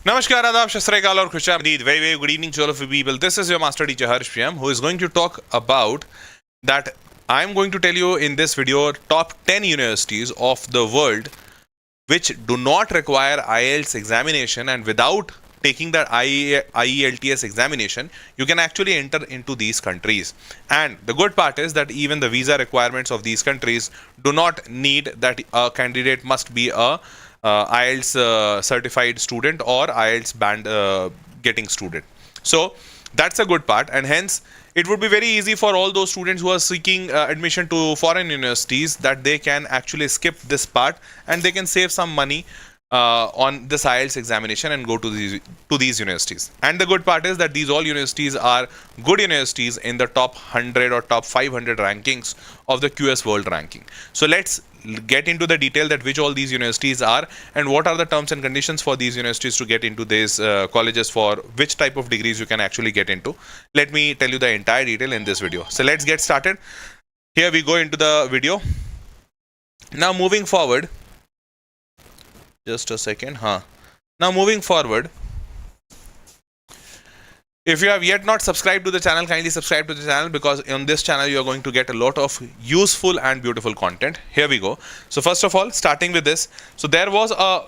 Namaskar, Adab, Shasrekal और Khusham. Very, very good evening to all of you people. This is your master teacher Harsh PM, who is going to talk about that. I am going to tell you in this video top 10 universities of the world which do not require IELTS examination, and without taking that IELTS examination, you can actually enter into these countries. And the good part is that even the visa requirements of these countries do not need that a candidate must be a IELTS certified student or IELTS band getting student. So that's a good part, and hence it would be very easy for all those students who are seeking admission to foreign universities that they can actually skip this part and they can save some money on this IELTS examination and go to these universities. And the good part is that these all universities are good universities in the top 100 or top 500 rankings of the QS World Ranking. So let's get into the detail that which all these universities are and what are the terms and conditions for these universities to get into these colleges, for which type of degrees you can actually get into. Let me tell you the entire detail in this video. So let's get started. Here we go into the video. Now moving forward, just a second. Now moving forward, if you have yet not subscribed to the channel, kindly subscribe to the channel, because on this channel you are going to get a lot of useful and beautiful content. Here we go. So first of all, starting with this, so there was a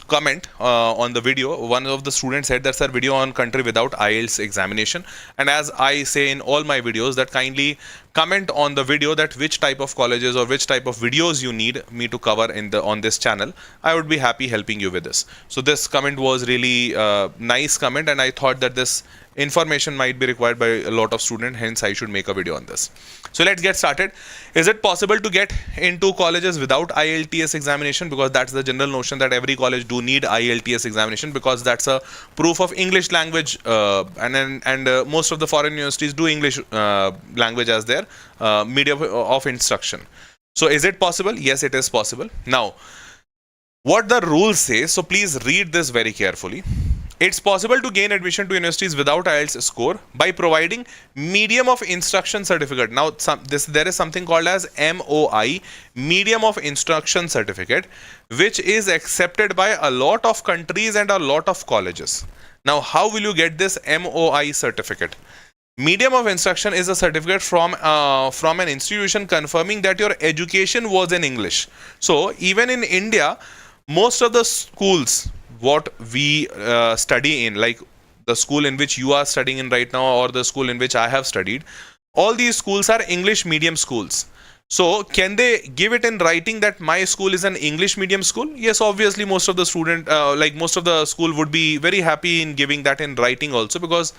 comment on the video. One of the students said that's a video on country without IELTS examination, and as I say in all my videos, that kindly comment on the video that which type of colleges or which type of videos you need me to cover on this channel. I would be happy helping you with this. So this comment was really nice comment, and I thought that this information might be required by a lot of students, hence I should make a video on this. So let's get started. Is it possible to get into colleges without IELTS examination? Because that's the general notion that every college do need IELTS examination, because that's a proof of English language, and most of the foreign universities do English language as their medium of instruction. So is it possible? Yes, it is possible. Now, what the rules say, so please read this very carefully. It's possible to gain admission to universities without IELTS score by providing medium of instruction certificate. Now, there is something called as MOI, medium of instruction certificate, which is accepted by a lot of countries and a lot of colleges. Now, how will you get this MOI certificate? Medium of instruction is a certificate from an institution confirming that your education was in English. So even in India, most of the schools what we study in, like the school in which you are studying in right now or the school in which I have studied, all these schools are English medium schools. So can they give it in writing that my school is an English medium school? Yes, obviously most of the most of the school would be very happy in giving that in writing also, because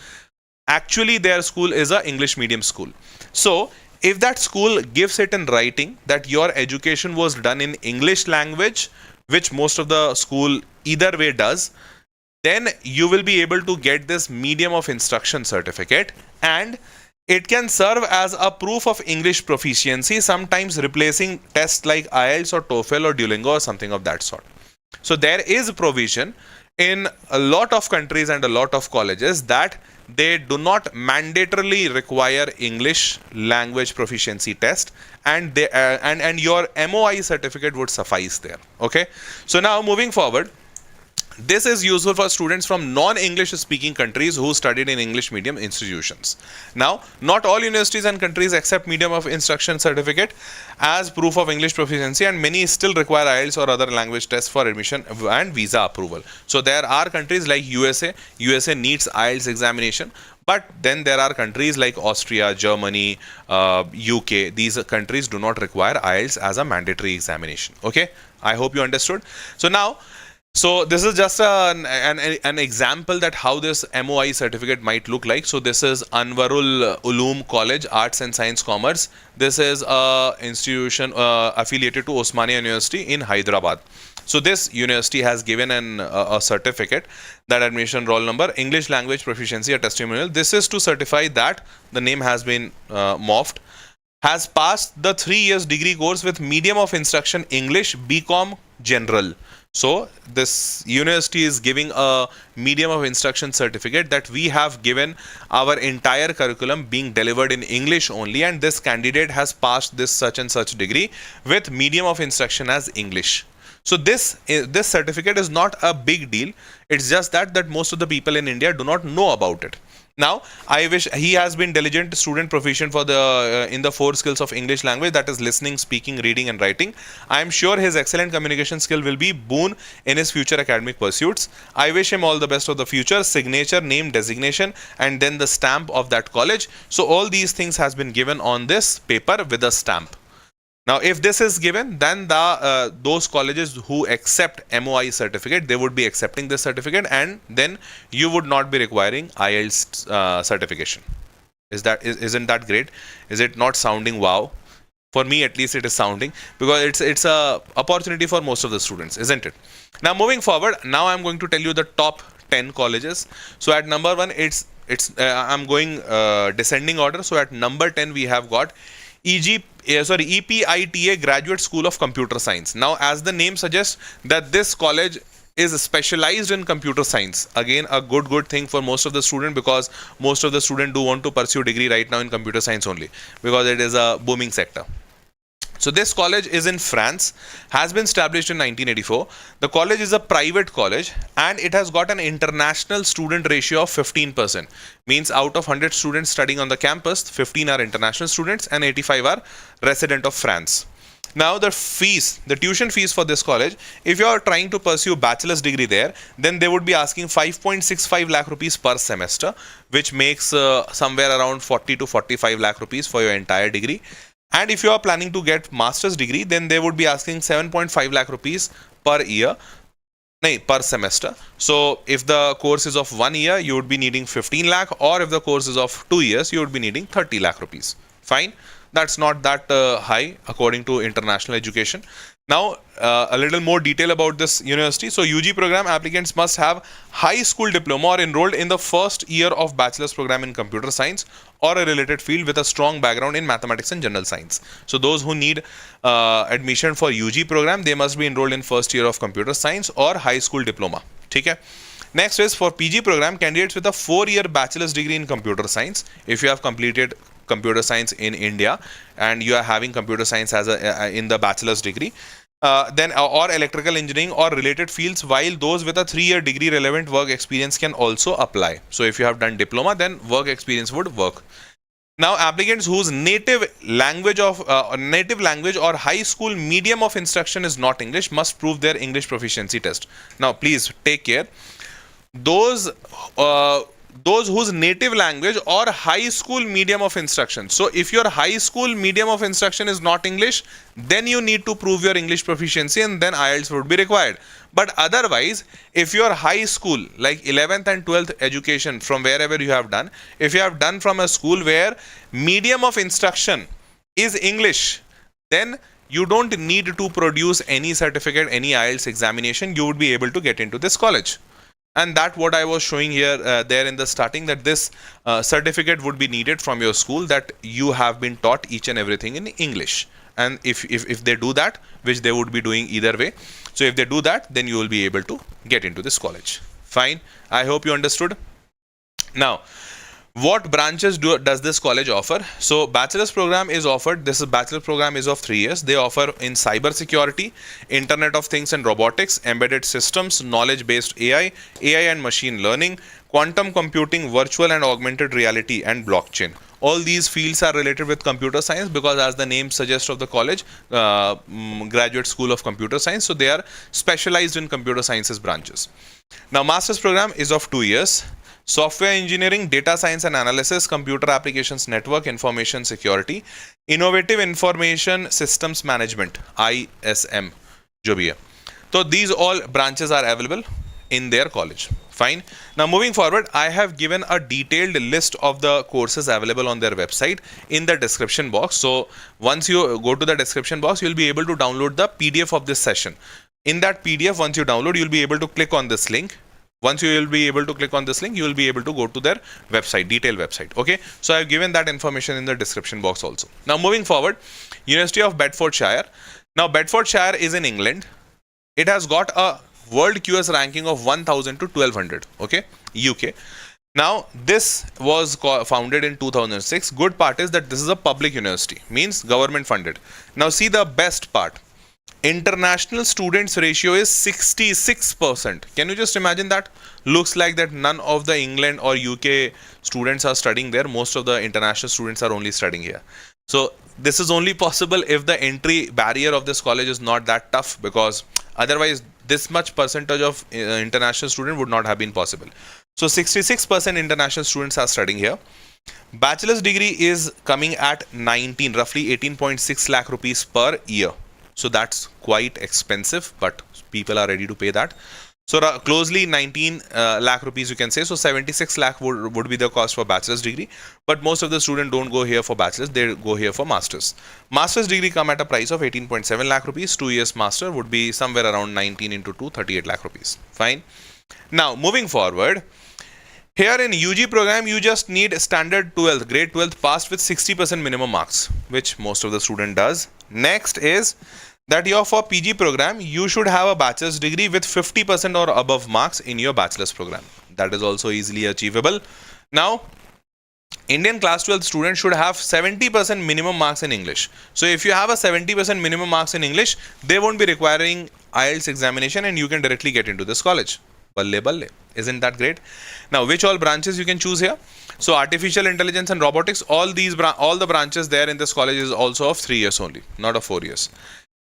actually their school is a English medium school. So if that school gives it in writing that your education was done in English language, which most of the school either way does, then you will be able to get this medium of instruction certificate, and it can serve as a proof of English proficiency, sometimes replacing tests like IELTS or TOEFL or Duolingo or something of that sort. So there is provision in a lot of countries and a lot of colleges that they do not mandatorily require English language proficiency test, and they and your MOI certificate would suffice there. Okay, so now moving forward, this is useful for students from non-English speaking countries who studied in English medium institutions. Now, not all universities and countries accept medium of instruction certificate as proof of English proficiency, and many still require IELTS or other language tests for admission and visa approval. So there are countries like USA needs IELTS examination, but then there are countries like Austria, Germany, UK. These countries do not require IELTS as a mandatory examination. Okay, I hope you understood. So now, so this is just an example that how this MOI certificate might look like. So this is Anwarul Uloom College, Arts and Science Commerce. This is a institution affiliated to Osmania University in Hyderabad. So this university has given a certificate, that admission roll number, English language proficiency, a testimonial. This is to certify that the name has been morphed, has passed the 3 years degree course with medium of instruction English, BCom General. So this university is giving a medium of instruction certificate that we have given our entire curriculum being delivered in English only, and this candidate has passed this such and such degree with medium of instruction as English. So this certificate is not a big deal. It's just that most of the people in India do not know about it. Now, I wish he has been diligent student proficient for the in the 4 skills of English language, that is listening, speaking, reading and writing. I am sure his excellent communication skill will be boon in his future academic pursuits. I wish him all the best of the future. Signature, name, designation and then the stamp of that college. So all these things has been given on this paper with a stamp. Now, if this is given, then those colleges who accept MOI certificate, they would be accepting this certificate, and then you would not be requiring IELTS certification. Isn't that great? Is it not sounding wow? For me, at least, it is sounding, because it's a opportunity for most of the students, isn't it? Now, moving forward, now I'm going to tell you the top 10 colleges. So at number 1, I'm going descending order. So at number 10, we have got EPITA Graduate School of Computer Science. Now, as the name suggests, that this college is specialized in computer science. Again, a good thing for most of the students, because most of the students do want to pursue degree right now in computer science only, because it is a booming sector. So this college is in France, has been established in 1984. The college is a private college and it has got an international student ratio of 15%. Means out of 100 students studying on the campus, 15 are international students and 85 are resident of France. Now the tuition fees for this college, if you are trying to pursue bachelor's degree there, then they would be asking 5.65 lakh rupees per semester, which makes somewhere around 40 to 45 lakh rupees for your entire degree. And if you are planning to get master's degree, then they would be asking 7.5 lakh rupees per semester. So if the course is of 1 year, you would be needing 15 lakh, or if the course is of 2 years, you would be needing 30 lakh rupees. Fine. That's not that high according to international education. Now, a little more detail about this university. So, UG program applicants must have high school diploma or enrolled in the first year of bachelor's program in computer science or a related field with a strong background in mathematics and general science. So, those who need admission for UG program, they must be enrolled in first year of computer science or high school diploma. Okay. Next is for PG program, candidates with a 4-year bachelor's degree in computer science. If you have completed computer science in India and you are having computer science as in the bachelor's degree, then or electrical engineering or related fields, while those with a 3-year degree relevant work experience can also apply. So if you have done diploma, then work experience would work. Now, applicants whose native language or high school medium of instruction is not English must prove their English proficiency test. Now, please take care. Those whose native language or high school medium of instruction. So if your high school medium of instruction is not English, then you need to prove your English proficiency and then IELTS would be required. But otherwise, if your high school, like 11th and 12th education from wherever you have done, if you have done from a school where medium of instruction is English, then you don't need to produce any certificate, any IELTS examination. You would be able to get into this college. And that what I was showing here there in the starting, that this certificate would be needed from your school that you have been taught each and everything in English. And if they do that, which they would be doing either way, so if they do that, then you will be able to get into this college. Fine. I hope you understood. Now, what branches does this college offer? So bachelor's program is offered. This bachelor's program is of 3 years. They offer in cyber security, Internet of Things and robotics, embedded systems, knowledge-based AI and machine learning, quantum computing, virtual and augmented reality, and blockchain. All these fields are related with computer science because, as the name suggests of the college, Graduate School of Computer Science. So they are specialized in computer sciences branches. Now, master's program is of 2 years. Software engineering, data science and analysis, computer applications, network information security, innovative information systems management, ISM, जो भी है. So these all branches are available in their college. Fine. Now moving forward, I have given a detailed list of the courses available on their website in the description box. So once you go to the description box, you'll be able to download the PDF of this session. In that PDF, once you download, you'll be able to click on this link. Once you will be able to click on this link, you will be able to go to their website, detailed website. Okay. So I have given that information in the description box also. Now moving forward, University of Bedfordshire. Now Bedfordshire is in England. It has got a World QS ranking of 1000 to 1200. Okay. UK. Now this was founded in 2006. Good part is that this is a public university, means government funded. Now see the best part. International students ratio is 66%. Can you just imagine that? Looks like that none of the England or UK students are studying there. Most of the international students are only studying here. So this is only possible if the entry barrier of this college is not that tough, because otherwise this much percentage of international student would not have been possible. So 66% international students are studying here. Bachelor's degree is coming at roughly 18.6 lakh rupees per year. So that's quite expensive, but people are ready to pay that. So closely 19 lakh rupees you can say. So 76 lakh would be the cost for bachelor's degree. But most of the students don't go here for bachelor's, they go here for master's. Master's degree come at a price of 18.7 lakh rupees. 2 years master would be somewhere around 19 into 2, 38 lakh rupees. Fine. Now moving forward, here in UG program, you just need standard 12th, grade 12th passed with 60% minimum marks, which most of the student does. Next is that for PG program, you should have a bachelor's degree with 50% or above marks in your bachelor's program. That is also easily achievable. Now, Indian class 12 student should have 70% minimum marks in English. So if you have a 70% minimum marks in English, they won't be requiring IELTS examination and you can directly get into this college. Balle balle. Isn't that great? Now, which all branches you can choose here? So artificial intelligence and robotics, all the branches there in this college is also of 3 years only, not of 4 years.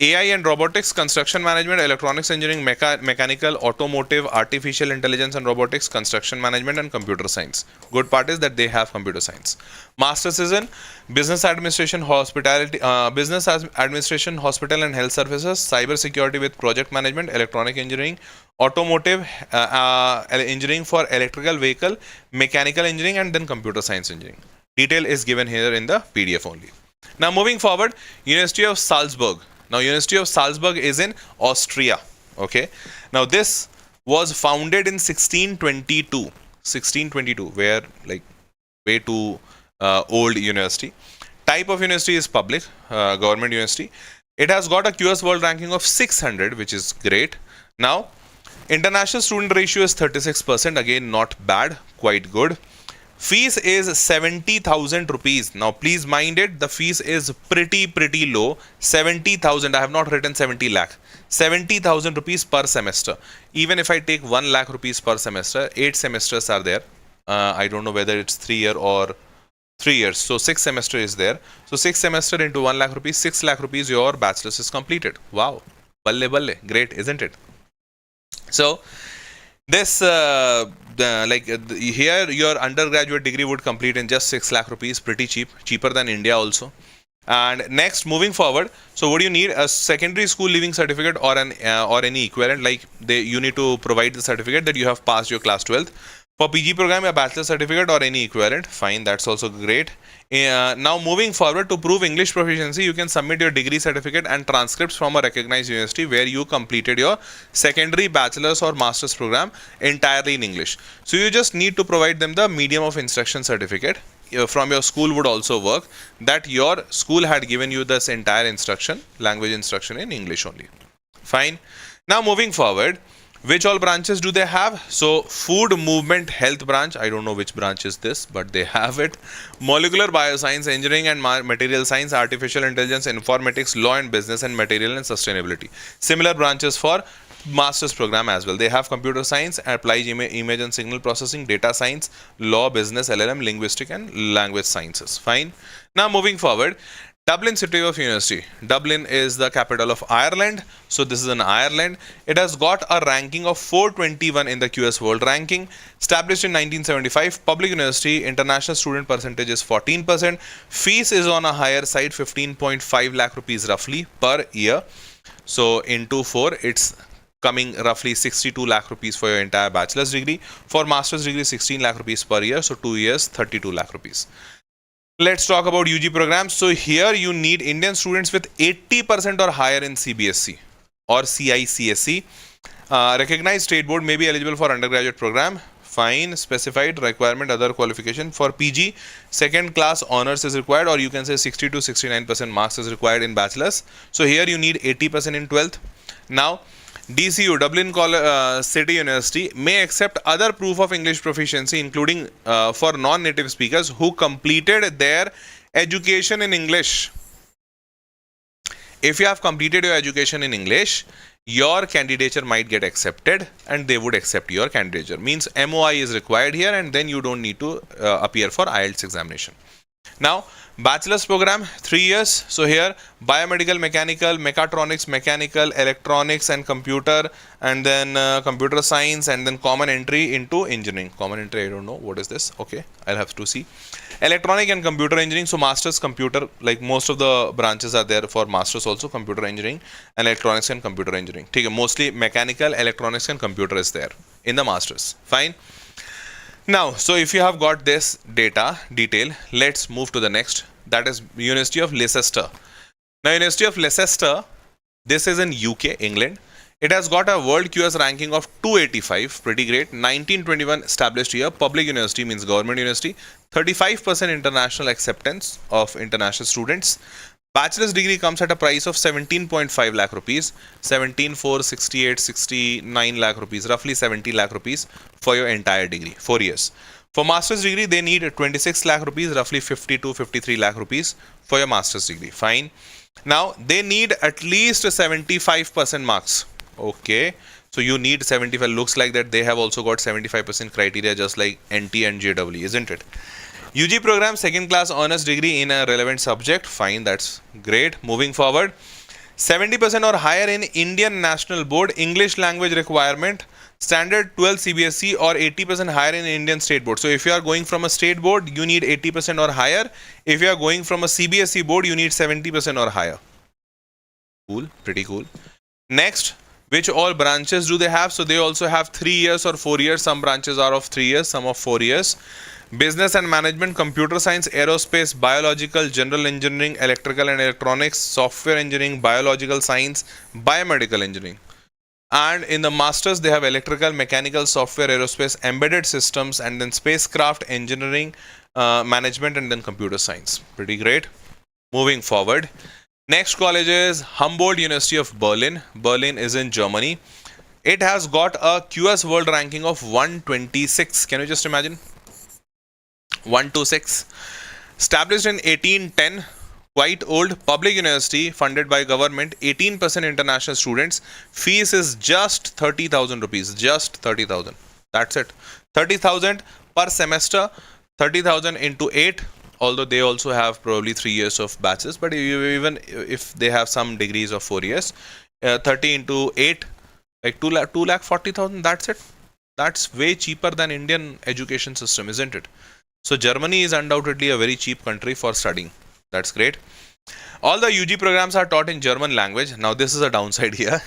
AI and robotics, construction management, electronics engineering, mechanical, automotive, artificial intelligence and robotics, construction management and computer science. Good part is that they have computer science. Masters is in business administration, hospitality, business administration, hospital and health services, cyber security with project management, electronic engineering, automotive engineering for electrical vehicle, mechanical engineering and then computer science engineering. Detail is given here in the PDF only. Now moving forward, University of Salzburg. Now, University of Salzburg is in Austria. Okay. Now, this was founded in 1622. 1622, where like way too old university. Type of university is public, government university. It has got a QS World ranking of 600, which is great. Now, international student ratio is 36%. Again, not bad, quite good. Fees is 70,000 rupees. Now, please mind it, the fees is pretty low. 70,000. I have not written 70 lakh. 70,000 rupees per semester. Even if I take 1 lakh rupees per semester, 8 semesters are there. I don't know whether it's 3 year or 3 years. So 6 semester is there. So 6 semester into 1 lakh rupees, 6 lakh rupees, your bachelor's is completed. Wow. Balle balle. Great, isn't it? So this here your undergraduate degree would complete in just 6 lakh rupees, pretty cheap, cheaper than India also. And next, moving forward, so what do you need? A secondary school leaving certificate or an or any equivalent, like you need to provide the certificate that you have passed your class 12th. For PG program, a bachelor certificate or any equivalent. Fine, that's also great. Now moving forward, to prove English proficiency, you can submit your degree certificate and transcripts from a recognized university where you completed your secondary, bachelor's or master's program entirely in English. So you just need to provide them the medium of instruction certificate from your school would also work, that your school had given you this entire instruction, language instruction in English only. Fine. Now moving forward, which all branches do they have? So food movement health branch, I don't know which branch is this, but they have it. Molecular bioscience, engineering and material science, artificial intelligence, informatics, law and business, and material and sustainability. Similar branches for master's program as well. They have computer science, applied image and signal processing, data science, law, business, LLM, linguistic and language sciences. Fine. Now moving forward, Dublin City of University. Dublin is the capital of Ireland. So this is in Ireland. It has got a ranking of 421 in the QS World Ranking. Established in 1975. Public university. International student percentage is 14%. Fees is on a higher side, 15.5 lakh rupees roughly per year. So into 4, it's coming roughly 62 lakh rupees for your entire bachelor's degree. For master's degree, 16 lakh rupees per year. So 2 years, 32 lakh rupees. Let's talk about UG programs. So here you need Indian students with 80% or higher in CBSE or CICSE. Recognized state board may be eligible for undergraduate program. Fine. Specified requirement, other qualification. For PG, second class honors is required, or you can say 60 to 69% marks is required in bachelor's. So here you need 80% in 12th. Now, DCU, Dublin City University, may accept other proof of English proficiency, including for non-native speakers who completed their education in English if you have completed your education in English, your candidature might get accepted and they would accept your candidature. Means MOI is required here, and then you don't need to appear for IELTS examination. Now, bachelor's program, 3 years. So here, biomedical, mechanical, mechatronics, mechanical, electronics and computer, and then computer science, and then common entry into engineering. Common entry, I don't know what is this. Okay, I'll have to see. Electronic and computer engineering. So master's computer, like most of the branches are there for master's also, computer engineering and electronics and computer engineering. Okay, mostly mechanical, electronics and computer is there in the master's. Fine. Now, so if you have got this detail, let's move to the next. That is University of Leicester. Now, University of Leicester, this is in UK, England. It has got a world QS ranking of 285, pretty great. 1921 established year. Public university, means government university. 35% international acceptance of international students. Bachelor's degree comes at a price of 17.5 lakh rupees, 69 lakh rupees, roughly 70 lakh rupees for your entire degree, 4 years. For master's degree, they need 26 lakh rupees, roughly 50 to 53 lakh rupees for your master's degree. Fine. Now, they need at least 75% marks. Okay. So, you need 75. Looks like that they have also got 75% criteria, just like NT and JEE, isn't it? UG program, second class honors degree in a relevant subject. Fine, that's great. Moving forward, 70% or higher in Indian National Board English language requirement, standard 12 CBSE, or 80% higher in Indian State Board. So if you are going from a state board, you need 80% or higher. If you are going from a CBSE board, you need 70% or higher. Cool, pretty cool. Next, which all branches do they have? So they also have 3 years or 4 years. Some branches are of 3 years, some of 4 years. Business and management, computer science, aerospace, biological, general engineering, electrical and electronics, software engineering, biological science, biomedical engineering. And in the masters, they have electrical, mechanical, software, aerospace, embedded systems, and then spacecraft engineering, management, and then computer science. Pretty great. Moving forward. Next college is Humboldt University of Berlin. Berlin is in Germany. It has got a QS world ranking of 126. Can you just imagine? 126. Established in 1810, quite old, public university funded by government, 18% international students. Fees is just 30,000 rupees, just 30,000. That's it. 30,000 per semester, 30,000 into 8. Although they also have probably 3 years of batches, but even if they have some degrees of 4 years, 30 into 8, like 2 lakh 40,000. That's it. That's way cheaper than Indian education system, isn't it? So Germany is undoubtedly a very cheap country for studying. That's great. All the UG programs are taught in German language. Now this is a downside here.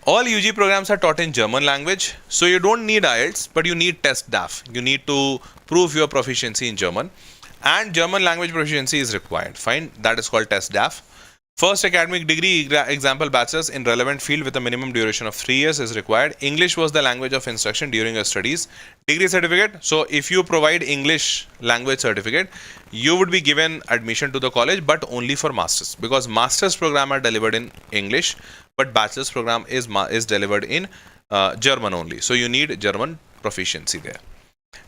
All UG programs are taught in German language. So you don't need IELTS, but you need test DAF. You need to prove your proficiency in German. And German language proficiency is required. Fine. That is called test DAF. First academic degree, example bachelor's in relevant field with a minimum duration of 3 years is required. English was the language of instruction during your studies. Degree certificate. So if you provide English language certificate, you would be given admission to the college, but only for masters, because masters program are delivered in English, but bachelor's program is delivered in German only. So you need German proficiency there.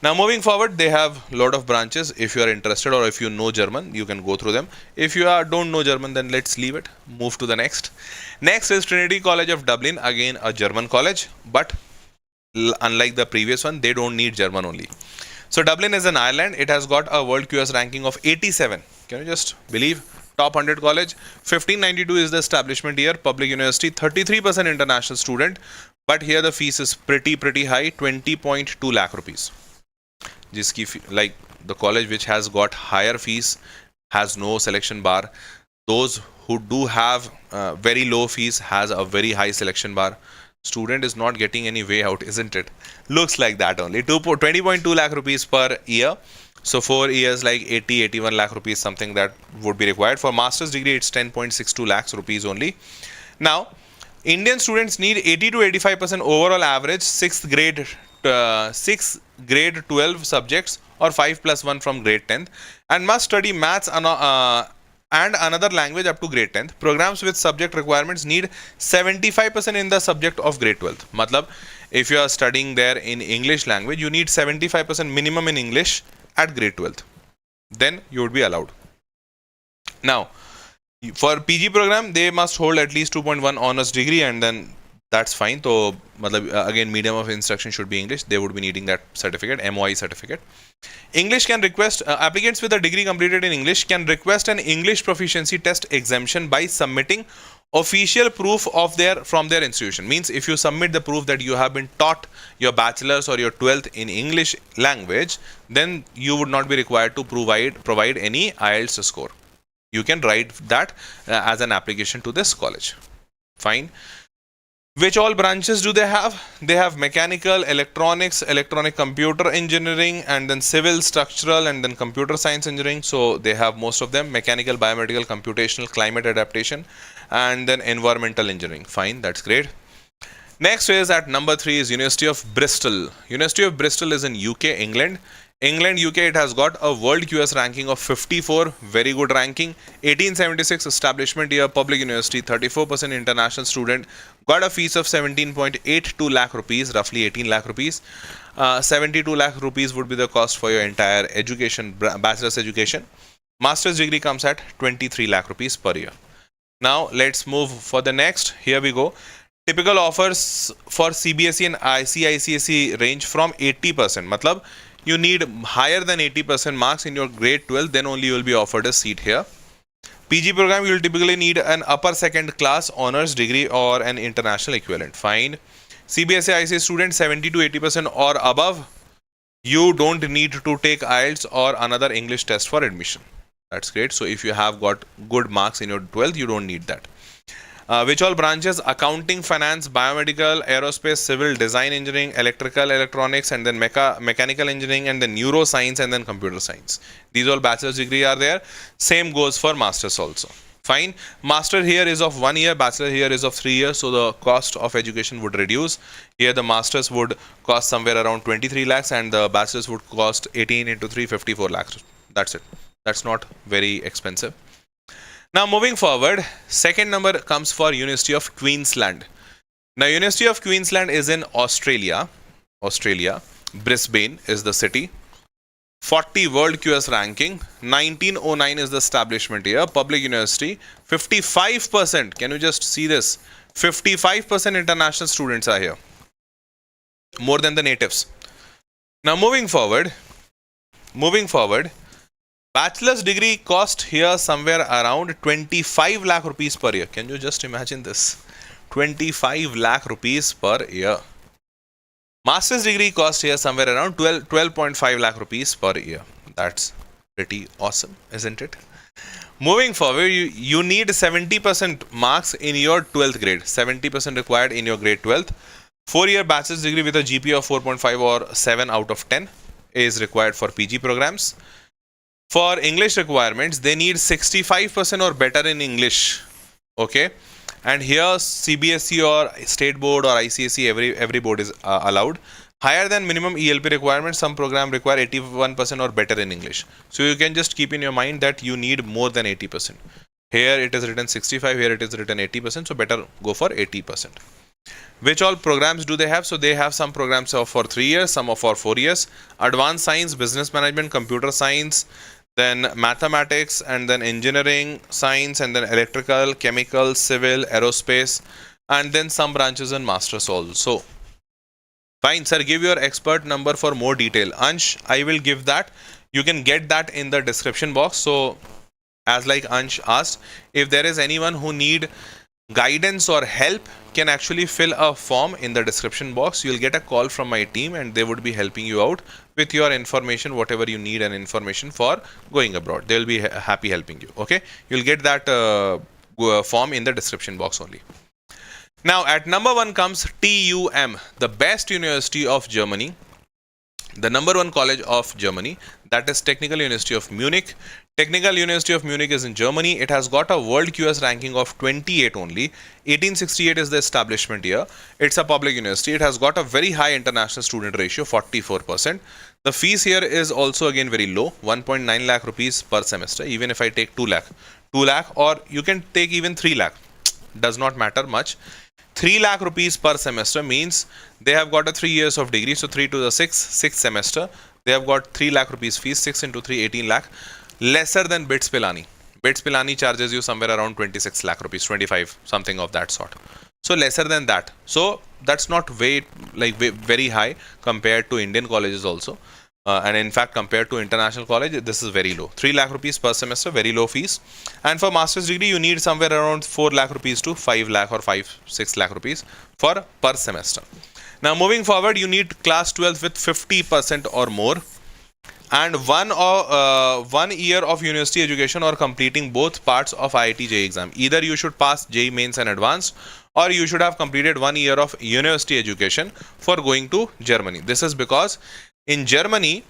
Now moving forward, they have a lot of branches. If you are interested or if you know German, you can go through them. If you don't know German, then let's leave it. Move to the next. Next is Trinity College of Dublin. Again, a German college, but unlike the previous one, they don't need German only. So Dublin is in Ireland. It has got a world QS ranking of 87. Can you just believe? Top 100 college. 1592 is the establishment year. Public university. 33% international student. But here the fees is pretty high. 20.2 lakh rupees. Jiski, like the college which has got higher fees has no selection bar. Those who do have very low fees has a very high selection bar. Student is not getting any way out, isn't it? Looks like that only. 20.2 lakh rupees per year. So 4 years, like 81 lakh rupees, something that would be required. For master's degree, it's 10.62 lakhs rupees only. Now, Indian students need 80 to 85% overall average 6th grade 12 subjects or 5+1 from grade 10th, and must study maths and another language up to grade 10th. Programs with subject requirements need 75% in the subject of grade 12th. Matlab, if you are studying there in English language, you need 75% minimum in English at grade 12th. Then you would be allowed. Now, For PG program, they must hold at least 2.1 honors degree, and then that's fine. So, again, medium of instruction should be English. They would be needing that certificate, MOI certificate. English can request, applicants with a degree completed in English can request an English proficiency test exemption by submitting official proof of from their institution. Means if you submit the proof that you have been taught your bachelor's or your 12th in English language, then you would not be required to provide any IELTS score. You can write that as an application to this college. Fine. Which all branches do they have? They have mechanical, electronics, electronic computer engineering, and then civil, structural, and then computer science engineering. So they have most of them: mechanical, biomedical, computational, climate adaptation, and then environmental engineering. Fine, that's great. Next is at number 3 is University of Bristol. University of Bristol is in UK, England. UK, it has got a world QS ranking of 54, very good ranking. 1876 establishment year, public university, 34% international student, got a fees of 17.82 lakh rupees, roughly 18 lakh rupees. 72 lakh rupees would be the cost for your entire education, bachelor's education. Master's degree comes at 23 lakh rupees per year. Now let's move for the next. Here we go. Typical offers for CBSE and ICICSE range from 80%. Matlab, you need higher than 80% marks in your grade 12, then only you will be offered a seat here. PG program, you will typically need an upper second class honors degree or an international equivalent. Fine. CBSE ICSE student 70 to 80% or above, you don't need to take IELTS or another English test for admission. That's great. So if you have got good marks in your 12th, you don't need that. Which all branches? Accounting, finance, biomedical, aerospace, civil, design engineering, electrical, electronics, and then mechanical engineering, and then neuroscience, and then computer science. These all bachelor's degree are there. Same goes for masters also. Fine. Master here is of 1 year, bachelor here is of 3 years, so the cost of education would reduce. Here the masters would cost somewhere around 23 lakhs and the bachelors would cost 18 into 3, 54 lakhs. That's it. That's not very expensive. Now moving forward, second number comes for University of Queensland. Now University of Queensland is in Australia. Brisbane is the city. 40 world QS ranking. 1909 is the establishment year. Public university. 55%. Can you just see this? 55% international students are here. More than the natives. Now moving forward. Bachelor's degree cost here somewhere around 25 lakh rupees per year. Can you just imagine this? 25 lakh rupees per year. Master's degree cost here somewhere around 12.5 lakh rupees per year. That's pretty awesome, isn't it? Moving forward, you need 70% marks in your 12th grade. 70% required in your grade 12th. 4-year bachelor's degree with a GPA of 4.5 or 7 out of 10 is required for PG programs. For English requirements, they need 65% or better in English. Okay. And here CBSE or State Board or ICSE, every board is allowed. Higher than minimum ELP requirements, some program require 81% or better in English. So you can just keep in your mind that you need more than 80%. Here it is written 65, here it is written 80%. So better go for 80%. Which all programs do they have? So they have some programs for 3 years, some are for 4 years. Advanced science, business management, computer science, then mathematics, and then engineering, science, and then electrical, chemical, civil, aerospace, and then some branches in masters also. Fine, sir, give your expert number for more detail. Ansh, I will give that. You can get that in the description box. So as like Ansh asked, if there is anyone who need guidance or help, can actually fill a form in the description box. You'll get a call from my team and they would be helping you out with your information, whatever you need and information for going abroad. They'll be happy helping you. Okay, you'll get that form in the description box only. Now at number 1 comes TUM, the best university of Germany, the number 1 college of Germany, that is Technical University of Munich. Technical University of Munich is in Germany. It has got a world QS ranking of 28 only. 1868 is the establishment year. It's a public university. It has got a very high international student ratio, 44%. The fees here is also again very low, 1.9 lakh rupees per semester. Even if I take 2 lakh, or you can take even 3 lakh, does not matter much. 3 lakh rupees per semester means they have got a 3 years of degree. So 3 to the 6th semester, they have got 3 lakh rupees fees, 6 into 3, 18 lakh. Lesser than BITS Pilani. BITS Pilani charges you somewhere around 26 lakh rupees, 25, something of that sort. So lesser than that. So that's not very high compared to Indian colleges also. And in fact, compared to international college, this is very low. 3 lakh rupees per semester, very low fees. And for master's degree, you need somewhere around 4 lakh rupees to 5 lakh or 6 lakh rupees for per semester. Now moving forward, you need class 12 with 50% or more, and 1 year of university education or completing both parts of IIT JEE exam. Either you should pass JEE mains and advanced, or you should have completed 1 year of university education for going to Germany. This is because in Germany,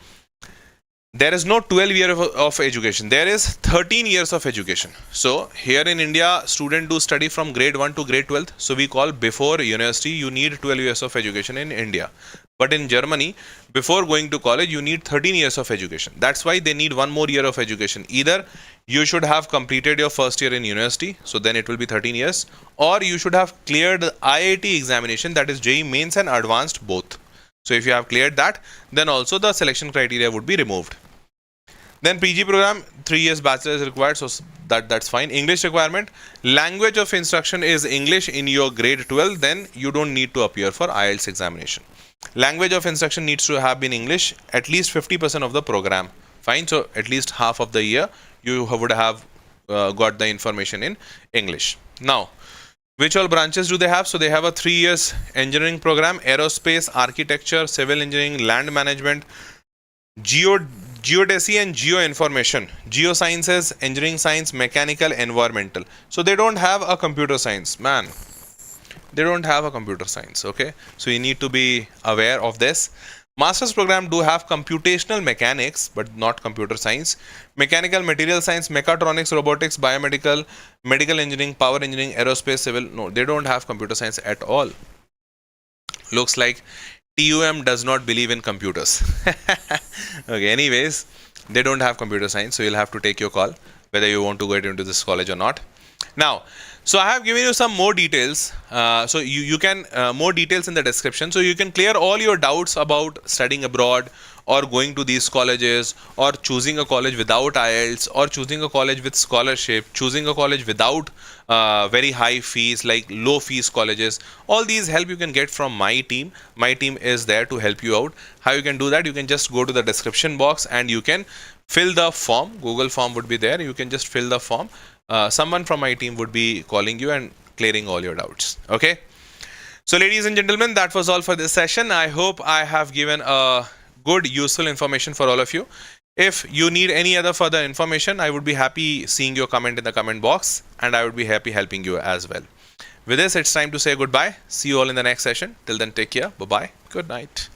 there is no 12 years of education. There is 13 years of education. So here in India, students do study from grade 1 to grade 12. So we call before university, you need 12 years of education in India. But in Germany, before going to college, you need 13 years of education. That's why they need 1 more year of education. Either you should have completed your first year in university, so then it will be 13 years, or you should have cleared the IIT examination, that is JEE mains and advanced both. So if you have cleared that, then also the selection criteria would be removed. Then PG program, 3 years bachelor is required, so that's fine. English requirement, language of instruction is English in your grade 12, then you don't need to appear for IELTS examination. Language of instruction needs to have been English, at least 50% of the program. Fine, so at least half of the year you would have got the information in English. Now, which all branches do they have? So they have a 3 years engineering program, aerospace, architecture, civil engineering, land management, geodesy and geoinformation, geosciences, engineering science, mechanical, environmental. So they don't have a computer science, man. They don't have a computer science, okay? So you need to be aware of this. Master's program do have computational mechanics, but not computer science. Mechanical, material science, mechatronics, robotics, biomedical, medical engineering, power engineering, aerospace, civil. No, they don't have computer science at all. Looks like TUM does not believe in computers. Okay, anyways, they don't have computer science, so you'll have to take your call whether you want to get into this college or not. Now, so I have given you some more details. So you can more details in the description. So you can clear all your doubts about studying abroad or going to these colleges, or choosing a college without IELTS, or choosing a college with scholarship, choosing a college without very high fees, like low fees colleges. All these help you can get from my team. My team is there to help you out. How you can do that? You can just go to the description box and you can fill the form. Google form would be there. You can just fill the form. Someone from my team would be calling you and clearing all your doubts. Okay. So ladies and gentlemen, that was all for this session. I hope I have given a good, useful information for all of you. If you need any other further information, I would be happy seeing your comment in the comment box, and I would be happy helping you as well. With this, it's time to say goodbye. See you all in the next session. Till then, take care. Bye-bye. Good night.